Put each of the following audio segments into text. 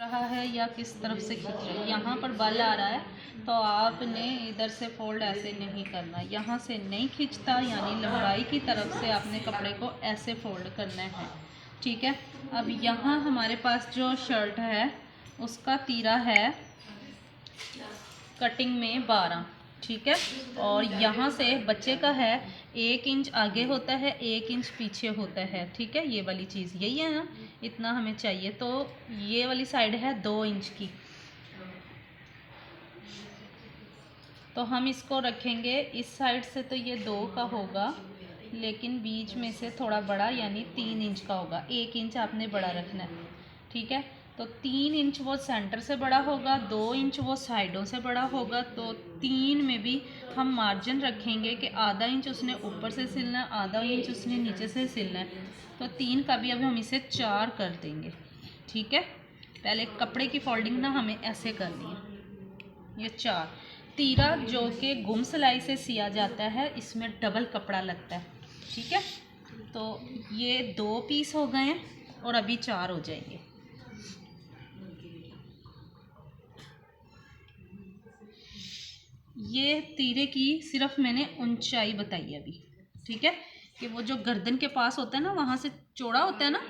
रहा है या किस तरफ से खींच रहा है। यहाँ पर बल आ रहा है तो आपने इधर से फोल्ड ऐसे नहीं करना, यहाँ से नहीं खींचता, यानी लंबाई की तरफ से आपने कपड़े को ऐसे फोल्ड करना है। ठीक है। अब यहाँ हमारे पास जो शर्ट है उसका तीरा है कटिंग में 12। ठीक है। और यहाँ से बच्चे का है 1 इंच आगे होता है, 1 इंच पीछे होता है। ठीक है। ये वाली चीज़ यही है ना, इतना हमें चाहिए। तो ये वाली साइड है 2 इंच की, तो हम इसको रखेंगे इस साइड से, तो ये 2 का होगा, लेकिन बीच में से थोड़ा बड़ा यानी 3 इंच का होगा। 1 इंच आपने बड़ा रखना है। ठीक है। तो 3 इंच वो सेंटर से बड़ा होगा, 2 इंच वो साइडों से बड़ा होगा। तो 3 में भी हम मार्जिन रखेंगे कि आधा इंच उसने ऊपर से सिलना है, आधा इंच उसने नीचे से सिलना है। तो 3 का भी अब हम इसे 4 कर देंगे। ठीक है। पहले कपड़े की फोल्डिंग ना हमें ऐसे करनी है। ये 4 तीरा जो कि गुम सिलाई से सिया जाता है, इसमें डबल कपड़ा लगता है। ठीक है। तो ये 2 पीस हो गए हैं और अभी 4 हो जाएंगे। ये तीरे की सिर्फ मैंने ऊंचाई बताई अभी। ठीक है। कि वो जो गर्दन के पास होता है ना, वहाँ से चौड़ा होता है ना,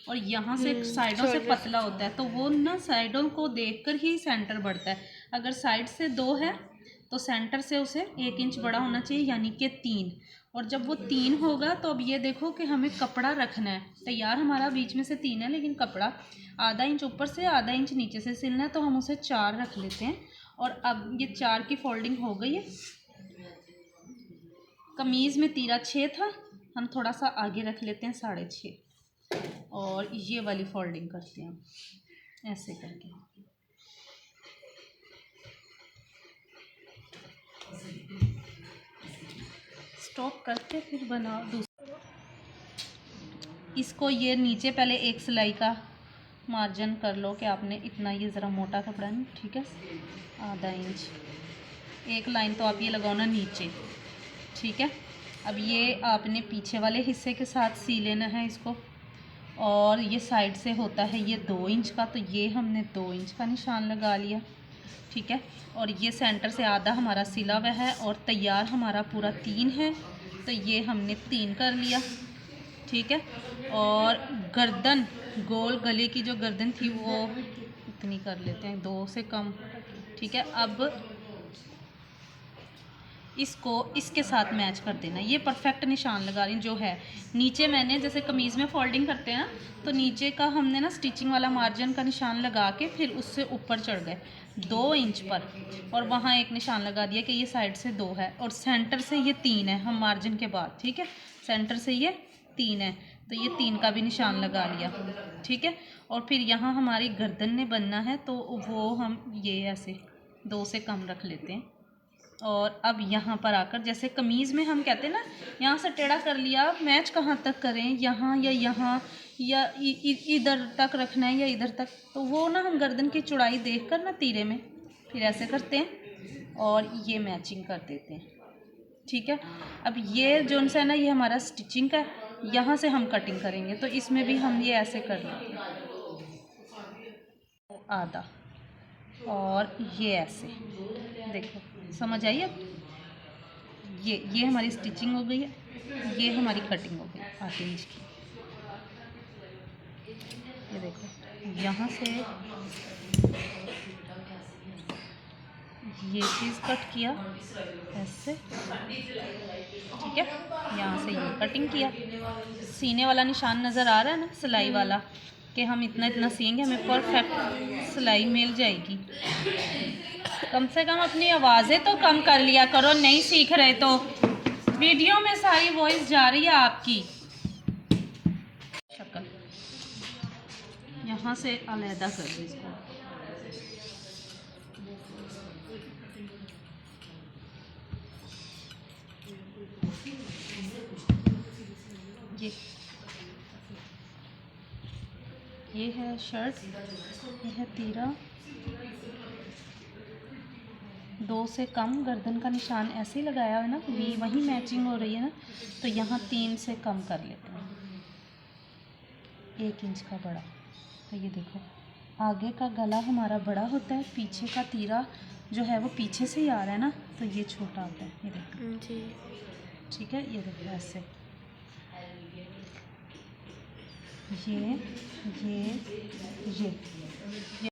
और यहाँ से साइडों से पतला होता है, तो वो ना साइडों को देखकर ही सेंटर बढ़ता है। अगर साइड से 2 है तो सेंटर से उसे 1 इंच बड़ा होना चाहिए, यानी कि 3। और जब वो 3 होगा तो अब ये देखो कि हमें कपड़ा रखना है तैयार। हमारा बीच में से 3 है, लेकिन कपड़ा आधा इंच ऊपर से आधा इंच नीचे से सिलना है, तो हम उसे 4 रख लेते हैं। और अब ये 4 की फोल्डिंग हो गई है। कमीज़ में तीरा 6 था, हम थोड़ा सा आगे रख लेते हैं 6.5, और ये वाली फोल्डिंग करते हैं ऐसे करके। स्टॉप करके फिर बनाओ दूसरा। इसको ये नीचे पहले एक सिलाई का मार्जिन कर लो कि आपने इतना, ये ज़रा मोटा कपड़ा नहीं। ठीक है। आधा इंच एक लाइन तो आप ये लगाना नीचे। ठीक है। अब ये आपने पीछे वाले हिस्से के साथ सी लेना है इसको, और ये साइड से होता है ये 2 इंच का, तो ये हमने 2 इंच का निशान लगा लिया। ठीक है। और ये सेंटर से आधा हमारा सिला हुआ है, और तैयार हमारा पूरा 3 है, तो ये हमने 3 कर लिया। ठीक है। और गर्दन, गोल गले की जो गर्दन थी वो इतनी कर लेते हैं, 2 से कम। ठीक है। अब इसको इसके साथ मैच कर देना। ये परफेक्ट निशान लगा रही जो है। नीचे मैंने जैसे कमीज़ में फोल्डिंग करते हैं ना, तो नीचे का हमने ना स्टिचिंग वाला मार्जिन का निशान लगा के फिर उससे ऊपर चढ़ गए 2 इंच पर, और वहाँ एक निशान लगा दिया कि ये साइड से 2 है, और सेंटर से ये 3 है हम मार्जिन के बाद। ठीक है। सेंटर से ये 3 है, तो ये 3 का भी निशान लगा लिया। ठीक है। और फिर यहाँ हमारी गर्दन ने बनना है, तो वो हम ये ऐसे 2 से कम रख लेते हैं। और अब यहाँ पर आकर जैसे कमीज़ में हम कहते हैं ना, यहाँ से टेढ़ा कर लिया, मैच कहाँ तक करें, यहाँ या इधर तक रखना है या इधर तक, तो वो ना हम गर्दन की चौड़ाई देखकर ना तीरे में फिर ऐसे करते हैं और ये मैचिंग कर देते हैं। ठीक है। अब ये जो सा है ना, ये हमारा स्टिचिंग का, यहाँ से हम कटिंग करेंगे, तो इसमें भी हम ये ऐसे कर लेते हैं आधा, और ये ऐसे देखो, समझ आई अब। ये हमारी स्टिचिंग हो गई है, ये हमारी कटिंग हो गई 8 इंच की। ये देखो, यहाँ से ये चीज़ कट किया ऐसे। ठीक है। यहाँ से ये कटिंग किया। सीने वाला निशान नज़र आ रहा है ना, सिलाई वाला, कि हम इतना इतना सिएंगे, हमें परफेक्ट सिलाई मिल जाएगी। कम से कम अपनी आवाज़ें तो कम कर लिया करो, नहीं सीख रहे तो। वीडियो में सारी वॉइस जा रही है आपकी। शक्ल यहाँ से अलहदा कर दी इसको। ये है शर्ट, ये है तीरा। 2 से कम गर्दन का निशान ऐसे ही लगाया है ना, वही मैचिंग हो रही है ना, तो यहाँ 3 से कम कर लेते हैं, 1 इंच का बड़ा। तो ये देखो आगे का गला हमारा बड़ा होता है, पीछे का तीरा जो है वो पीछे से ही आ रहा है ना, तो ये छोटा होता है। ये देखो जी। ठीक है, ये देखो ऐसे, ये ये